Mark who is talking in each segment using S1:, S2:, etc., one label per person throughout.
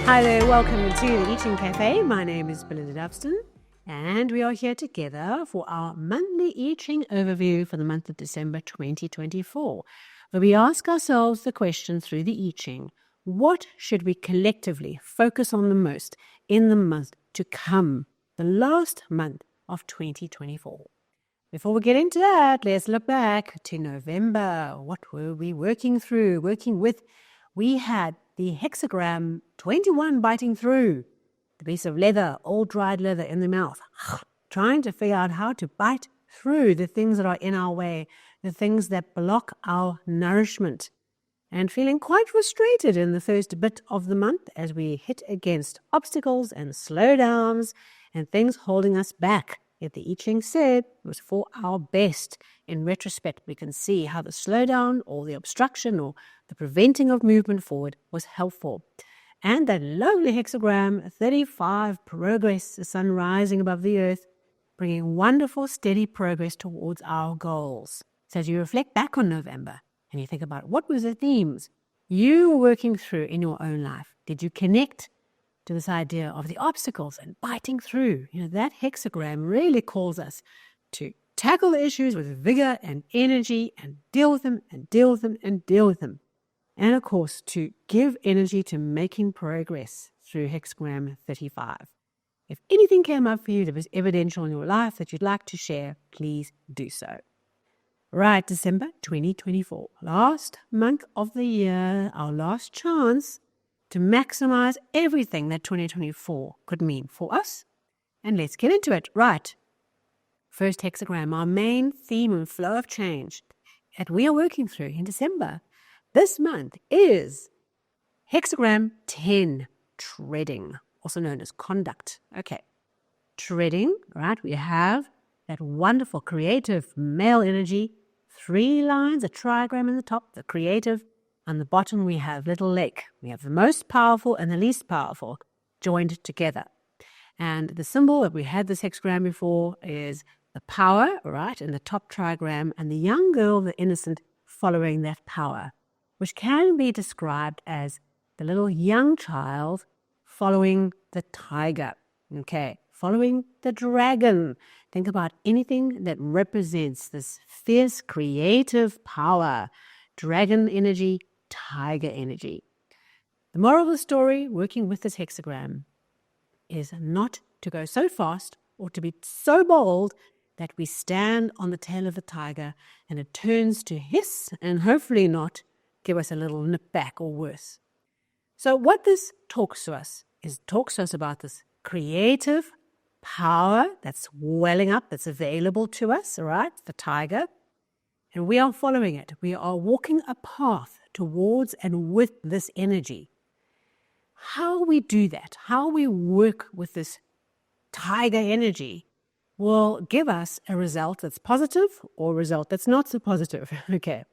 S1: Hi there, welcome to the I Ching Cafe. My name is Belinda Dubston, and we are here together for our monthly I Ching overview for the month of December 2024, where we ask ourselves the question through the I Ching: what should we collectively focus on the most in the month to come, the last month of 2024? Before we get into that, let's look back to November. What were we working with? We had the Hexagram 21 biting through the piece of leather, old dried leather in the mouth, trying to figure out how to bite through the things that are in our way, the things that block our nourishment, and feeling quite frustrated in the first bit of the month as we hit against obstacles and slowdowns and things holding us back. Yet the I Ching said it was for our best. In retrospect, we can see how the slowdown or the obstruction or the preventing of movement forward was helpful. And that lovely hexagram 35, progress, the sun rising above the earth, bringing wonderful, steady progress towards our goals. So as you reflect back on November and you think about what were the themes you were working through in your own life, did you connect to this idea of the obstacles and biting through? That hexagram really calls us to tackle the issues with vigor and energy and deal with them and deal with them and deal with them. And of course, to give energy to making progress through hexagram 35. If anything came up for you that was evidential in your life that you'd like to share, please do so. Right, December 2024, last month of the year, our last chance to maximize everything that 2024 could mean for us. And let's get into it. Right. First hexagram, our main theme and flow of change that we are working through in December this month is hexagram 10, treading, also known as conduct. Okay. Treading, right? We have that wonderful creative male energy, 3 lines, a trigram in the top, the creative. On the bottom, we have little lake. We have the most powerful and the least powerful joined together. And the symbol that we had this hexagram before is the power, right, in the top trigram, and the young girl, the innocent, following that power, which can be described as the little young child following the tiger, okay, following the dragon. Think about anything that represents this fierce, creative power, dragon energy, tiger energy. The moral of the story, working with this hexagram, is not to go so fast or to be so bold that we stand on the tail of the tiger and it turns to hiss and hopefully not give us a little nip back or worse. So what this talks to us about this creative power that's welling up, that's available to us, all right, the tiger. And we are following it. We are walking a path towards and with this energy. How we do that, how we work with this tiger energy, will give us a result that's positive or a result that's not so positive, okay?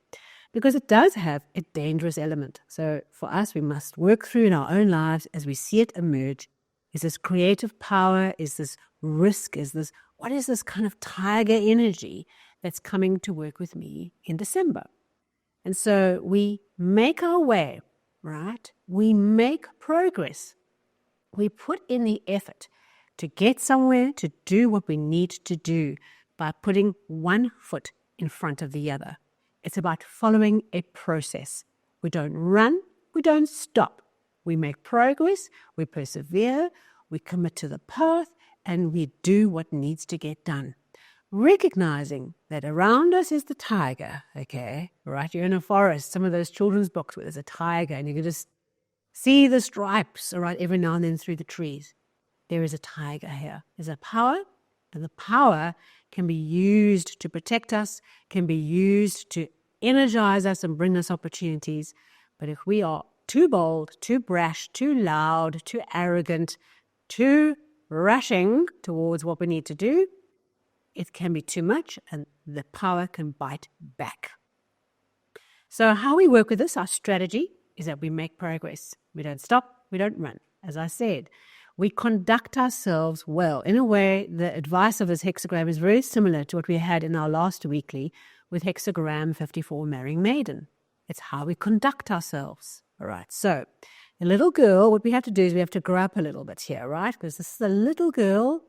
S1: Because it does have a dangerous element. So for us, we must work through in our own lives as we see it emerge. Is this creative power? Is this risk? What is this kind of tiger energy that's coming to work with me in December? And so we make our way, right? We make progress. We put in the effort to get somewhere, to do what we need to do by putting one foot in front of the other. It's about following a process. We don't run, we don't stop. We make progress, we persevere, we commit to the path, and we do what needs to get done. Recognizing that around us is the tiger, okay? Right, you're in a forest, some of those children's books where there's a tiger and you can just see the stripes, all right, every now and then through the trees. There is a tiger here. There's a power, and the power can be used to protect us, can be used to energize us and bring us opportunities. But if we are too bold, too brash, too loud, too arrogant, too rushing towards what we need to do, it can be too much and the power can bite back. So how we work with this, our strategy, is that we make progress. We don't stop, we don't run. As I said, we conduct ourselves well. In a way, the advice of this hexagram is very similar to what we had in our last weekly with hexagram 54, Marrying Maiden. It's how we conduct ourselves. All right, so A little girl, what we have to do is we have to grow up a little bit here, right? Because this is a little girl.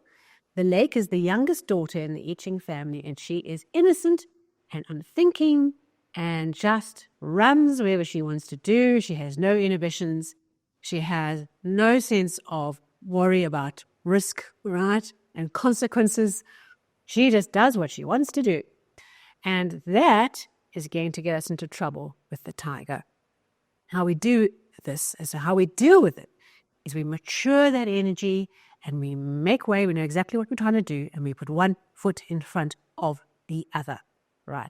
S1: The lake is the youngest daughter in the I Ching family, and she is innocent and unthinking and just runs wherever she wants to do. She has no inhibitions. She has no sense of worry about risk, right, and consequences. She just does what she wants to do. And that is going to get us into trouble with the tiger. How we do this, so how we deal with it, is we mature that energy and we make way. We know exactly what we're trying to do, and we put one foot in front of the other, right?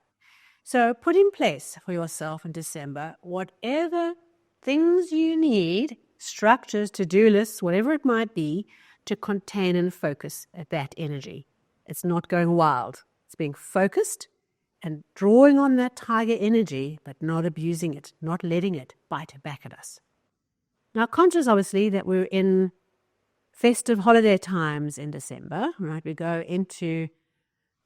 S1: So put in place for yourself in December whatever things you need, structures, to-do lists, whatever it might be, to contain and focus that energy. It's not going wild. It's being focused and drawing on that tiger energy, but not abusing it, not letting it bite back at us. Now, conscious, obviously, that we're in festive holiday times in December, right? We go into,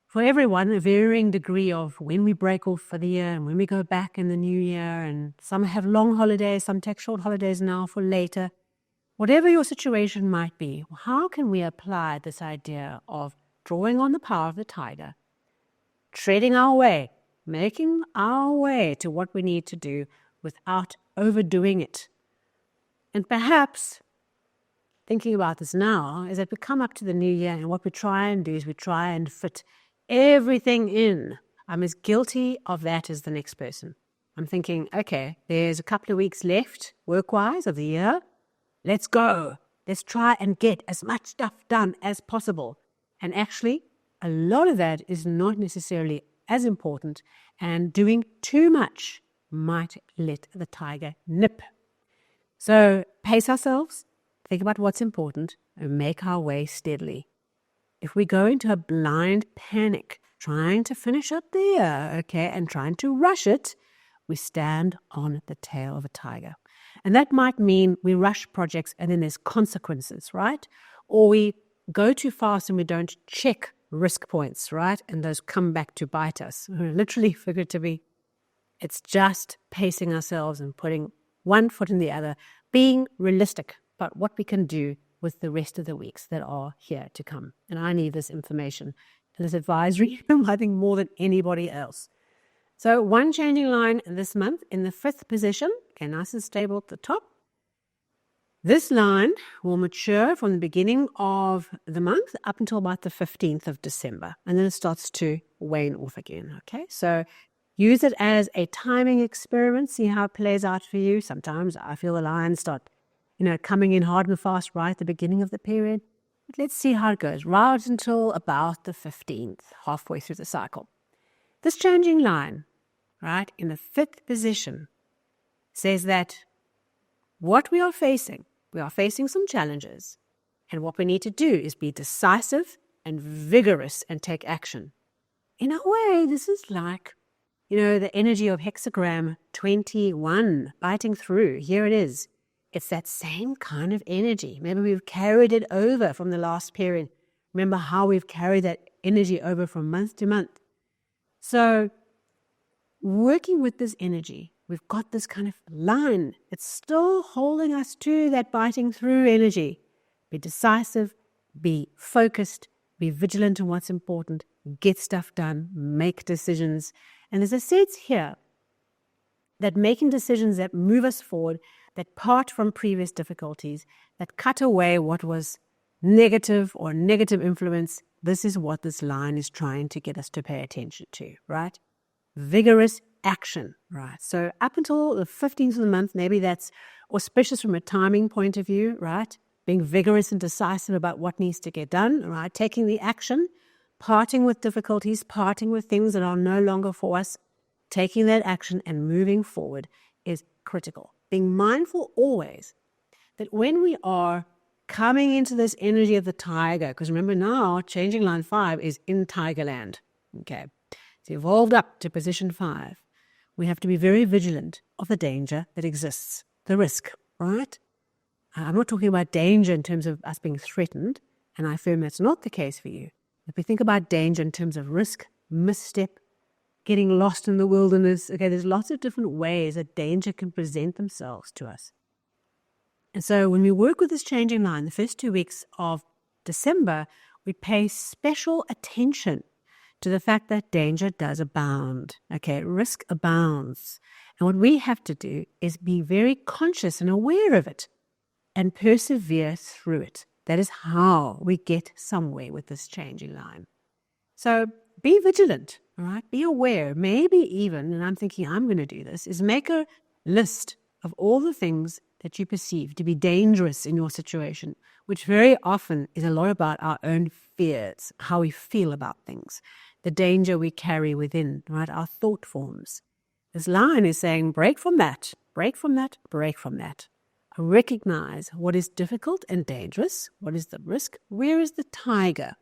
S1: for everyone, a varying degree of when we break off for the year and when we go back in the new year. And some have long holidays, some take short holidays now for later. Whatever your situation might be, how can we apply this idea of drawing on the power of the tiger, treading our way, making our way to what we need to do without overdoing it? And perhaps thinking about this now is that we come up to the new year, and what we try and do is we try and fit everything in. I'm as guilty of that as the next person. I'm thinking, okay, there's a couple of weeks left work-wise of the year. Let's go. Let's try and get as much stuff done as possible. And actually, a lot of that is not necessarily as important, and doing too much might let the tiger nip. So pace ourselves, think about what's important, and make our way steadily. If we go into a blind panic, trying to finish up the year, okay, and trying to rush it, we stand on the tail of a tiger. And that might mean we rush projects and then there's consequences, right? Or we go too fast and we don't check risk points, right? And those come back to bite us. Literally, figuratively, it's just pacing ourselves and putting one foot in the other, being realistic about what we can do with the rest of the weeks that are here to come. And I need this information and this advisory, I think, more than anybody else. So one changing line this month in the 5th position, okay, nice and stable at the top. This line will mature from the beginning of the month up until about the 15th of December. And then it starts to wane off again, okay? So use it as a timing experiment. See how it plays out for you. Sometimes I feel the lines start, coming in hard and fast right at the beginning of the period. But let's see how it goes, right until about the 15th, halfway through the cycle. This changing line, right, in the 5th position, says that what we are facing some challenges, and what we need to do is be decisive and vigorous and take action. In a way, this is like, the energy of Hexagram 21, biting through. Here it is. It's that same kind of energy. Maybe we've carried it over from the last period. Remember how we've carried that energy over from month to month. So working with this energy, we've got this kind of line. It's still holding us to that biting through energy. Be decisive, be focused, be vigilant on what's important, get stuff done, make decisions. And there's a sense here that making decisions that move us forward, that part from previous difficulties, that cut away what was negative or negative influence, this is what this line is trying to get us to pay attention to, right? Vigorous action, right? So up until the 15th of the month, maybe that's auspicious from a timing point of view, right? Being vigorous and decisive about what needs to get done, right? Taking the action, parting with difficulties, parting with things that are no longer for us, taking that action and moving forward is critical. Being mindful always that when we are coming into this energy of the tiger, because remember now, changing line 5 is in tiger land, okay? It's evolved up to position 5. We have to be very vigilant of the danger that exists, the risk, right? I'm not talking about danger in terms of us being threatened, and I affirm that's not the case for you. If we think about danger in terms of risk, misstep, getting lost in the wilderness, okay, there's lots of different ways that danger can present themselves to us. And so when we work with this changing line, the first 2 weeks of December, we pay special attention to the fact that danger does abound. Okay, risk abounds. And what we have to do is be very conscious and aware of it and persevere through it. That is how we get somewhere with this changing line. So be vigilant, all right? Be aware. Maybe even, and I'm thinking I'm going to do this, is make a list of all the things that you perceive to be dangerous in your situation, which very often is a lot about our own fears, how we feel about things, the danger we carry within, right? Our thought forms. This line is saying, break from that, break from that, break from that. Recognize what is difficult and dangerous. What is the risk? Where is the tiger?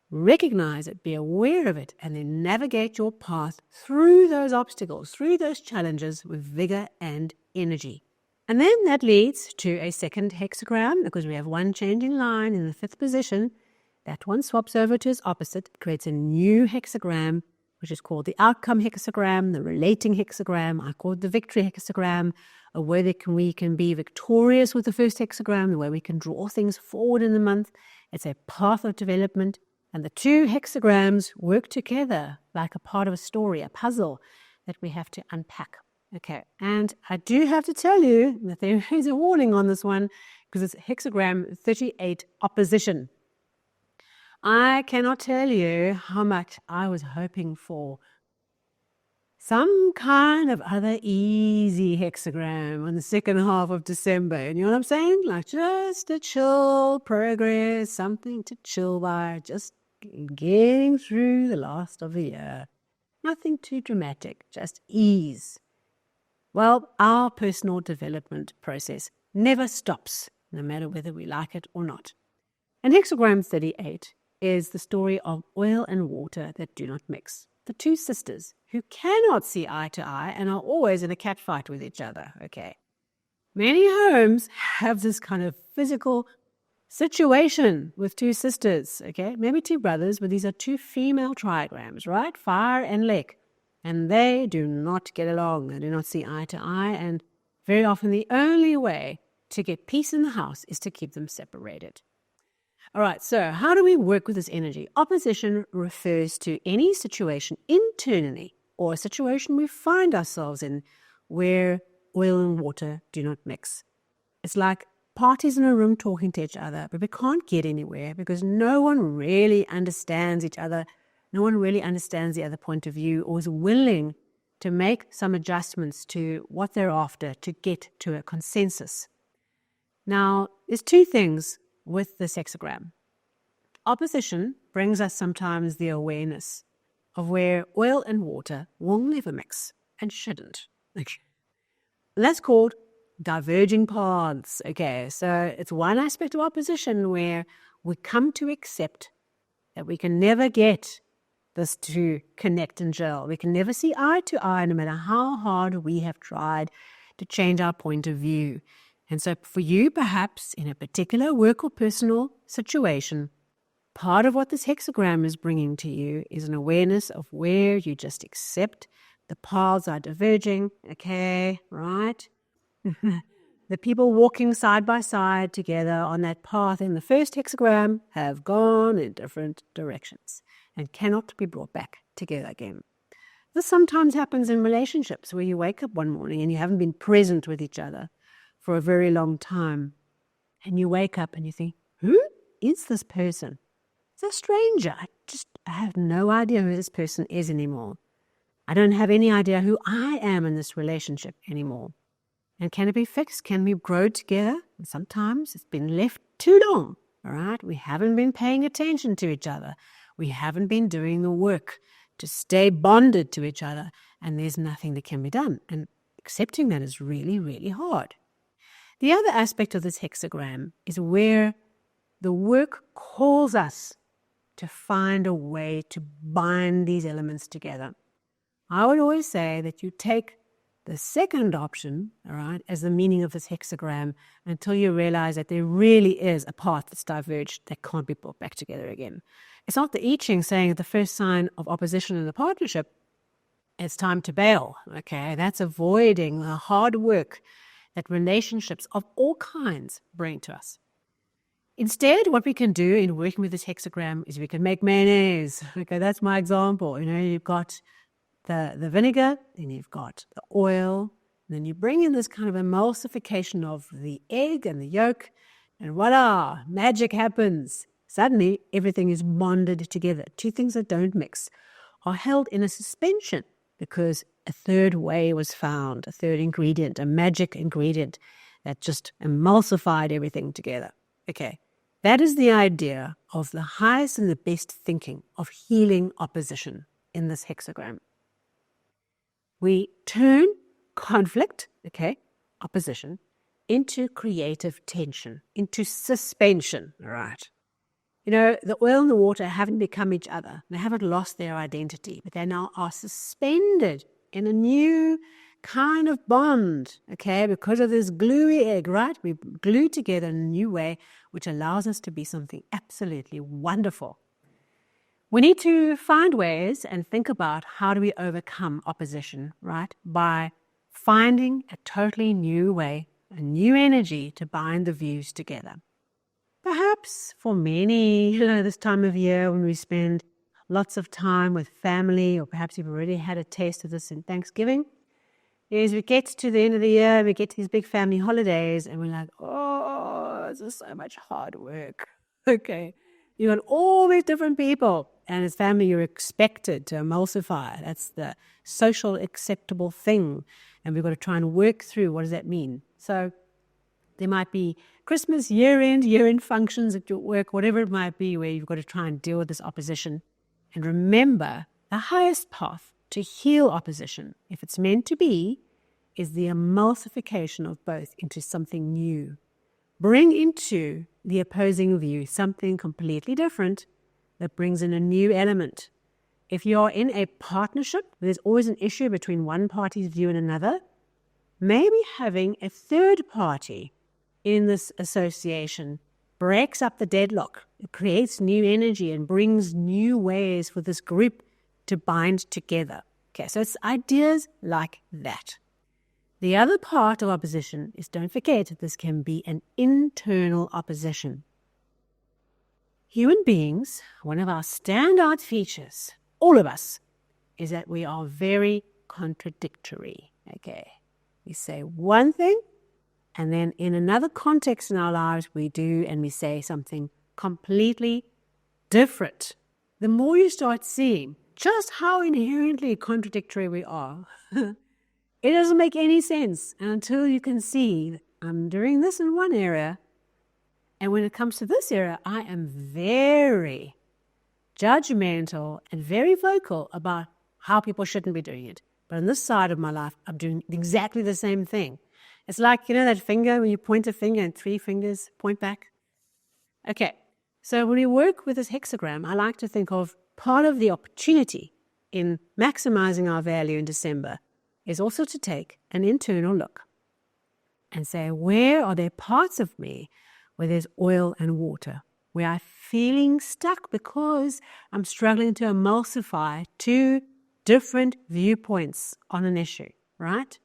S1: Recognize it, be aware of it, and then navigate your path through those obstacles, through those challenges with vigor and energy. And then that leads to a second hexagram, because we have one changing line in the 5th position. That one swaps over to its opposite, creates a new hexagram, which is called the outcome hexagram, the relating hexagram. I call it the victory hexagram, where we can be victorious with the first hexagram, where we can draw things forward in the month. It's a path of development. And the two hexagrams work together like a part of a story, a puzzle that we have to unpack. Okay, and I do have to tell you that there is a warning on this one because it's hexagram 38, opposition. I cannot tell you how much I was hoping for some kind of other easy hexagram on the second half of December. You know what I'm saying? Like just a chill progress, something to chill by, just getting through the last of the year. Nothing too dramatic, just ease. Well, our personal development process never stops, no matter whether we like it or not. And hexagram 38 is the story of oil and water that do not mix. The two sisters who cannot see eye to eye and are always in a catfight with each other, okay? Many homes have this kind of physical situation with two sisters, okay? Maybe two brothers, but these are two female trigrams, right? Fire and lake. And they do not get along. They do not see eye to eye. And very often the only way to get peace in the house is to keep them separated. All right, so how do we work with this energy? Opposition refers to any situation internally or a situation we find ourselves in where oil and water do not mix. It's like parties in a room talking to each other, but we can't get anywhere because no one really understands each other. No one really understands the other point of view or is willing to make some adjustments to what they're after to get to a consensus. Now, there's two things with this hexagram. Opposition brings us sometimes the awareness of where oil and water will never mix and shouldn't. That's called diverging paths. Okay, so it's one aspect of opposition where we come to accept that we can never get this to connect and gel. We can never see eye to eye no matter how hard we have tried to change our point of view. And so for you, perhaps in a particular work or personal situation, part of what this hexagram is bringing to you is an awareness of where you just accept the paths are diverging, okay, right? The people walking side by side together on that path in the first hexagram have gone in different directions and cannot be brought back together again. This sometimes happens in relationships where you wake up one morning and you haven't been present with each other for a very long time. And you wake up and you think, who is this person? It's a stranger. I have no idea who this person is anymore. I don't have any idea who I am in this relationship anymore. And can it be fixed? Can we grow together? And sometimes it's been left too long, all right? We haven't been paying attention to each other. We haven't been doing the work to stay bonded to each other, and there's nothing that can be done. And accepting that is really, really hard. The other aspect of this hexagram is where the work calls us to find a way to bind these elements together. I would always say that you take the second option, all right, as the meaning of this hexagram until you realize that there really is a path that's diverged that can't be brought back together again. It's not the I Ching saying that the first sign of opposition in a partnership, it's time to bail, okay? That's avoiding the hard work that relationships of all kinds bring to us. Instead, what we can do in working with this hexagram is we can make mayonnaise. Okay, that's my example. You've got the vinegar, then you've got the oil, and then you bring in this kind of emulsification of the egg and the yolk, and voila, magic happens. Suddenly, everything is bonded together. Two things that don't mix are held in a suspension because a third way was found, a third ingredient, a magic ingredient that just emulsified everything together. Okay, that is the idea of the highest and the best thinking of healing opposition in this hexagram. We turn conflict, opposition, into creative tension, into suspension, right? The oil and the water haven't become each other. They haven't lost their identity, but they now are suspended in a new kind of bond, because of this gluey egg, right? We glue together in a new way, which allows us to be something absolutely wonderful. We need to find ways and think about how do we overcome opposition, right? By finding a totally new way, a new energy to bind the views together. Perhaps for many, this time of year when we spend lots of time with family, or perhaps you've already had a taste of this in Thanksgiving, is we get to the end of the year, we get to these big family holidays, and we're like, oh, this is so much hard work. Okay, you got all these different people, and as family, you're expected to emulsify. That's the social acceptable thing, and we've got to try and work through what does that mean. So there might be Christmas, year-end functions at your work, whatever it might be, where you've got to try and deal with this opposition. And remember, the highest path to heal opposition, if it's meant to be, is the emulsification of both into something new. Bring into the opposing view something completely different that brings in a new element. If you're in a partnership, there's always an issue between one party's view and another. Maybe having a third party in this association breaks up the deadlock. It creates new energy and brings new ways for this group to bind together. Okay, so it's ideas like that. The other part of opposition is, don't forget, this can be an internal opposition. Human beings, one of our standout features, all of us, is that we are very contradictory. Okay, we say one thing, and then in another context in our lives, we do and we say something completely different. The more you start seeing just how inherently contradictory we are, it doesn't make any sense. And until you can see, I'm doing this in one area, and when it comes to this area, I am very judgmental and very vocal about how people shouldn't be doing it. But on this side of my life, I'm doing exactly the same thing. It's like, that finger, when you point a finger and three fingers point back. Okay, so when we work with this hexagram, I like to think of part of the opportunity in maximizing our value in December is also to take an internal look and say, where are there parts of me where there's oil and water, where I'm feeling stuck because I'm struggling to emulsify two different viewpoints on an issue, right?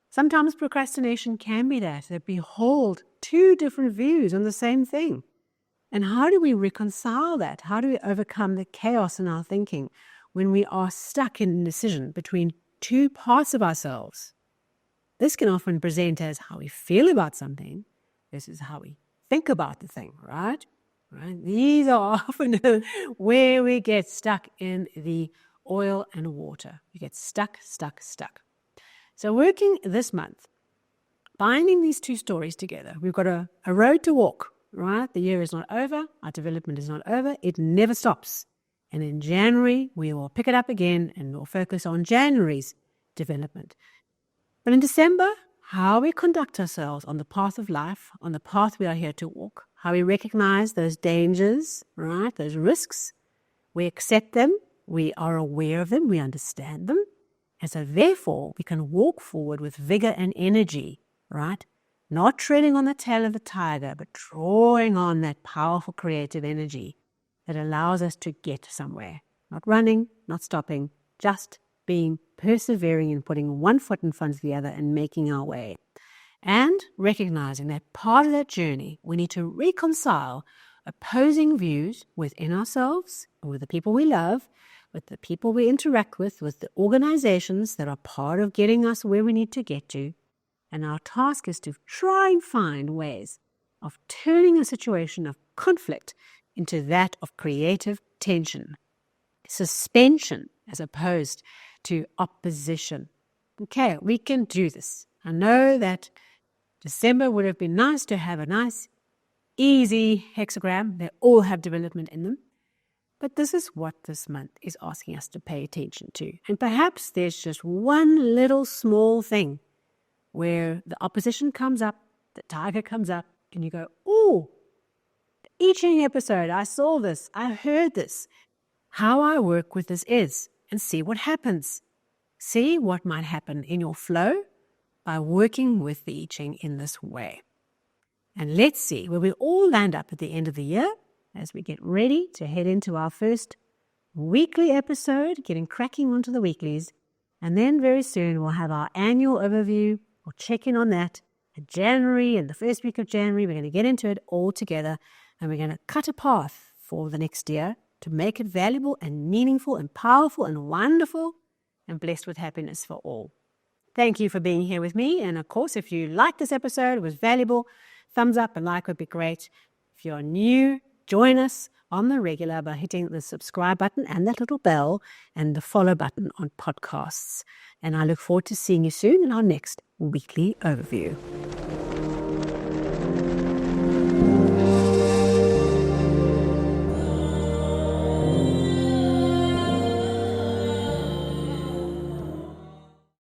S1: Sometimes procrastination can be that we hold two different views on the same thing. And how do we reconcile that? How do we overcome the chaos in our thinking when we are stuck in indecision between two parts of ourselves? This can often present as how we feel about something versus how we think about the thing, right? These are often where we get stuck in the oil and water. We get stuck. So working this month, binding these two stories together, we've got a road to walk, right? The year is not over. Our development is not over. It never stops. And in January, we will pick it up again and we'll focus on January's development. But in December, how we conduct ourselves on the path of life, on the path we are here to walk, how we recognize those dangers, right? Those risks. We accept them. We are aware of them. We understand them. And so therefore, we can walk forward with vigor and energy, right? Not treading on the tail of the tiger, but drawing on that powerful creative energy that allows us to get somewhere. Not running, not stopping, just being persevering and putting one foot in front of the other and making our way. And recognizing that part of that journey, we need to reconcile opposing views within ourselves, with the people we love, with the people we interact with the organizations that are part of getting us where we need to get to. And our task is to try and find ways of turning a situation of conflict into that of creative tension, suspension as opposed to opposition. Okay, we can do this. I know that December would have been nice to have a nice, easy hexagram. They all have development in them. But this is what this month is asking us to pay attention to. And perhaps there's just one little small thing where the opposition comes up, the tiger comes up, and you go, oh, the I Ching episode, I saw this, I heard this. How I work with this is, and see what happens. See what might happen in your flow by working with the I Ching in this way. And let's see where we all land up at the end of the year as we get ready to head into our first weekly episode, getting cracking onto the weeklies. And then very soon we'll have our annual overview. We'll check in on that in January, and the first week of January. We're going to get into it all together, and we're going to cut a path for the next year to make it valuable and meaningful and powerful and wonderful and blessed with happiness for all. Thank you for being here with me. And of course, if you liked this episode, it was valuable, thumbs up and like would be great. If you're new, join us on the regular by hitting the subscribe button and that little bell and the follow button on podcasts. And I look forward to seeing you soon in our next weekly overview.